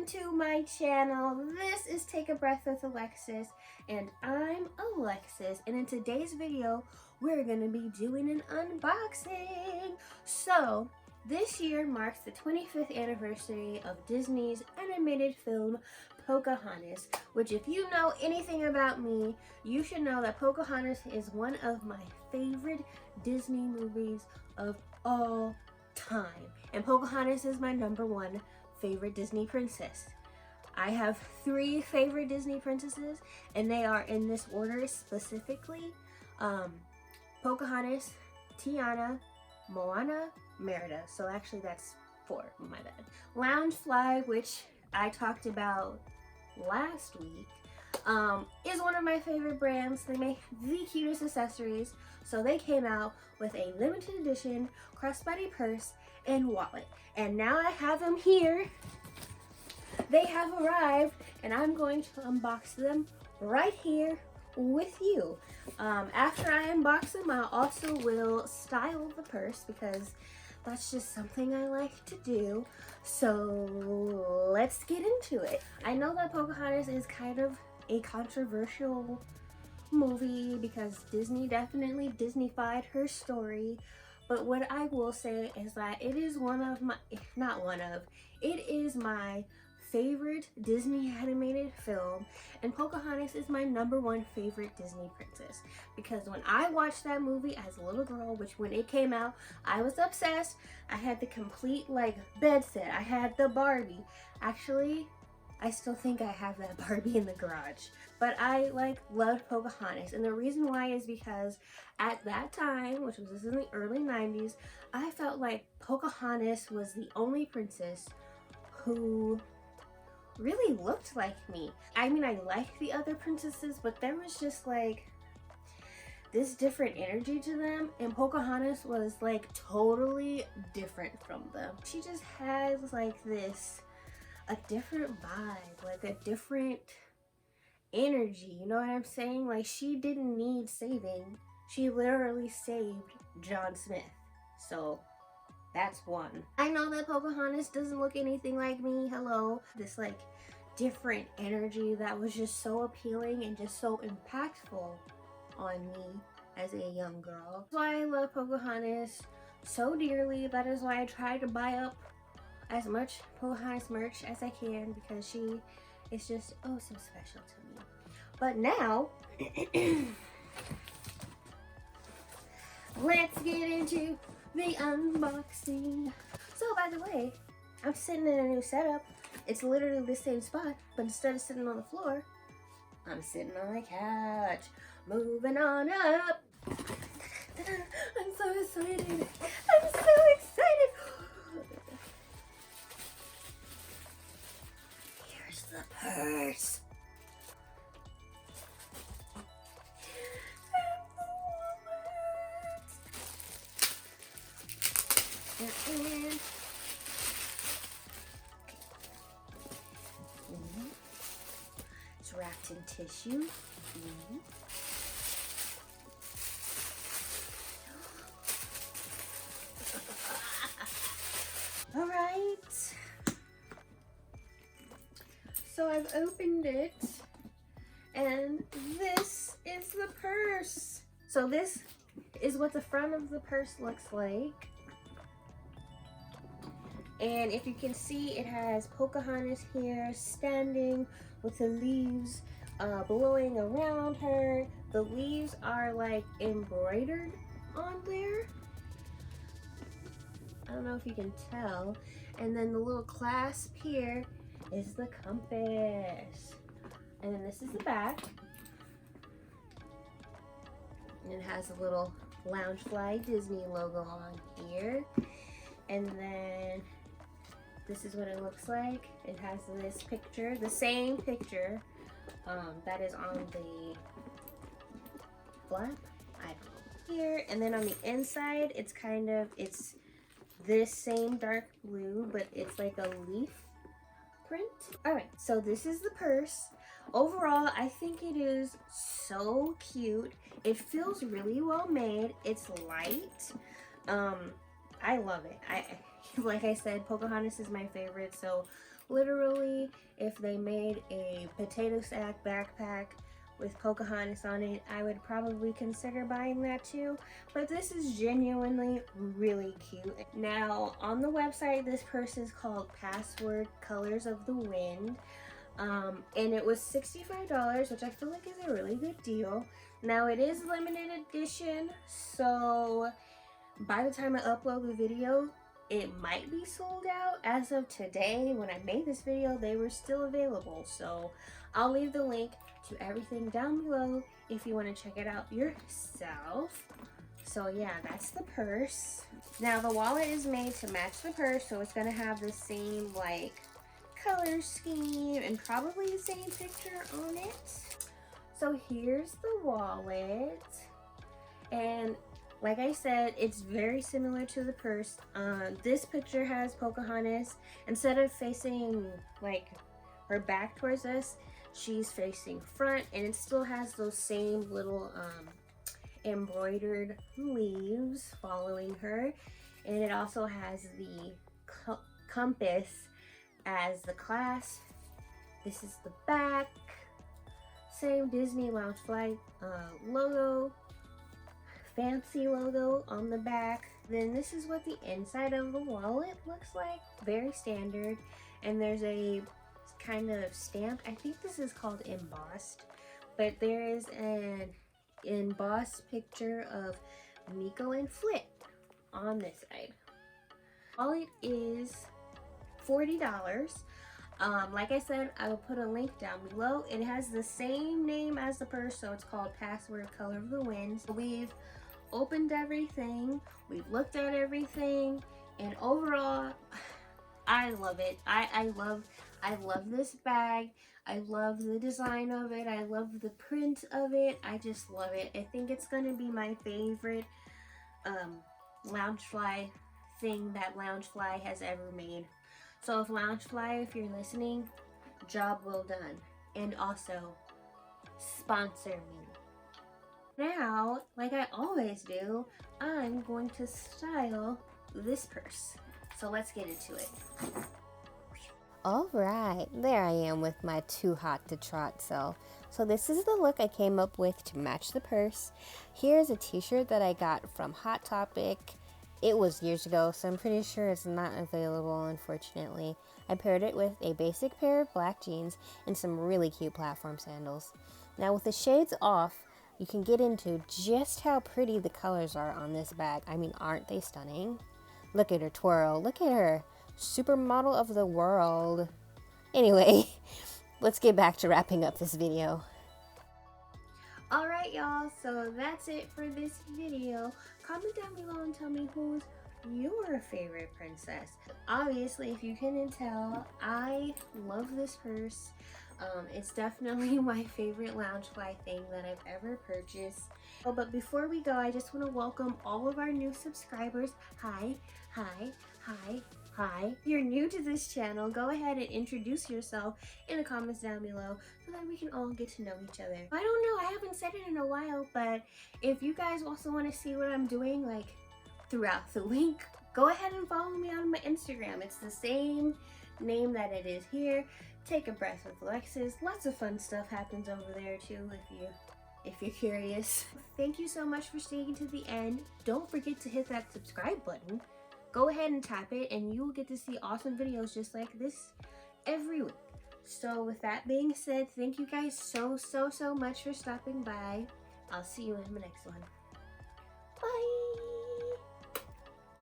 welcome to my channel. This is Take a Breath with Alexis, and I'm Alexis, and in today's video we're going to be doing an unboxing. So this year marks the 25th anniversary of Disney's animated film Pocahontas, which, if you know anything about me, you should know that Pocahontas is one of my favorite Disney movies of all time, and Pocahontas is my #1 favorite Disney princess. I have 3 favorite Disney princesses, and they are in this order specifically: Pocahontas, Tiana, Moana, Merida. So actually that's 4, my bad. Loungefly, which I talked about last week, is one of my favorite brands. They make the cutest accessories, so they came out with a limited edition crossbody purse and wallet, and now I have them here. They have arrived, and I'm going to unbox them right here with you. After I unbox them, I also will style the purse because that's just something I like to do. So let's get into it. I know that Pocahontas is kind of a controversial movie because Disney definitely Disneyfied her story, but what I will say is that it is it is my favorite Disney animated film, and Pocahontas is my #1 favorite Disney princess because when I watched that movie as a little girl, which when it came out I was obsessed. I had the complete bed set, I had the Barbie. Actually, I still think I have that Barbie in the garage. But I loved Pocahontas, and the reason why is because at that time, which was in the early 90s, I felt like Pocahontas was the only princess who really looked like me. I mean, I liked the other princesses, but there was just this different energy to them, and Pocahontas was totally different from them. She just has a different vibe, a different energy, you know what I'm saying? She didn't need saving. She literally saved John Smith. So that's one. I know that Pocahontas doesn't look anything like me. Hello. This different energy that was just so appealing and just so impactful on me as a young girl. That's why I love Pocahontas so dearly. That is why I try to buy up as much Pocahontas merch as I can because she is just oh so special to me. But now let's get into the unboxing. So by the way, I'm sitting in a new setup. It's literally the same spot, but instead of sitting on the floor, I'm sitting on the couch. Moving on up. I'm so excited. I'm so excited. Here's the purse. And it's wrapped in tissue. All right. So I've opened it, and this is the purse. So this is what the front of the purse looks like. And if you can see, it has Pocahontas here standing with the leaves blowing around her. The leaves are embroidered on there. I don't know if you can tell. And then the little clasp here is the compass. And then this is the back. And it has a little Loungefly Disney logo on here. And then this is what it looks like. It has this picture, the same picture that is on the flap. I don't know. Here, and then on the inside, it's this same dark blue, but it's like a leaf print. All right, so this is the purse. Overall, I think it is so cute. It feels really well made. It's light. I love it. Like I said, Pocahontas is my favorite, so Literally, if they made a potato sack backpack with Pocahontas on it, I would probably consider buying that too. But this is genuinely really cute. Now, on the website, this purse is called Password Colors of the Wind. And it was $65, which I feel like is a really good deal. Now, it is limited edition, so by the time I upload the video, it might be sold out. As of today, when I made this video, they were still available. So I'll leave the link to everything down below if you want to check it out yourself. So yeah, that's the purse. Now the wallet is made to match the purse, so it's gonna have the same like color scheme and probably the same picture on it. So here's the wallet, and like I said, it's very similar to the purse. This picture has Pocahontas. Instead of facing like her back towards us, she's facing front, and it still has those same little embroidered leaves following her. And it also has the compass as the clasp. This is the back. Same Disney Loungefly logo. Fancy logo on the back. Then this is what the inside of the wallet looks like. Very standard. And there's a kind of stamp. I think this is called embossed. But there is an embossed picture of Miko and Flip on this side. Wallet is $40. Like I said, I will put a link down below. It has the same name as the purse, so it's called Password Color of the Wind. So we've opened everything, we've looked at everything, and overall, I love it. I love this bag. I love the design of it. I love the print of it. I just love it. I think it's gonna be my favorite Loungefly thing that Loungefly has ever made. So if Loungefly, if you're listening, job well done. And also, sponsor me. Now, like I always do, I'm going to style this purse. So let's get into it. Alright, there I am with my too hot to trot self. So this is the look I came up with to match the purse. Here's a t-shirt that I got from Hot Topic. It was years ago, so I'm pretty sure it's not available, unfortunately. I paired it with a basic pair of black jeans and some really cute platform sandals. Now with the shades off, you can get into just how pretty the colors are on this bag. I mean, aren't they stunning? Look at her twirl, look at her. Supermodel of the world. Anyway, let's get back to wrapping up this video. Alright y'all, so that's it for this video. Comment down below and tell me who's your favorite princess. Obviously, if you couldn't tell, I love this purse. It's definitely my favorite Loungefly thing that I've ever purchased. Oh, but before we go, I just want to welcome all of our new subscribers. Hi. If you're new to this channel, go ahead and introduce yourself in the comments down below so that we can all get to know each other. I don't know, I haven't said it in a while, but if you guys also want to see what I'm doing like throughout the week, go ahead and follow me on my Instagram. It's the same name that it is here. Take a breath with Alexis. Lots of fun stuff happens over there too if you're curious. Thank you so much for staying to the end. Don't forget to hit that subscribe button. Go ahead and tap it and you will get to see awesome videos just like this every week. So with that being said, thank you guys so much for stopping by. I'll see you in the next one. Bye!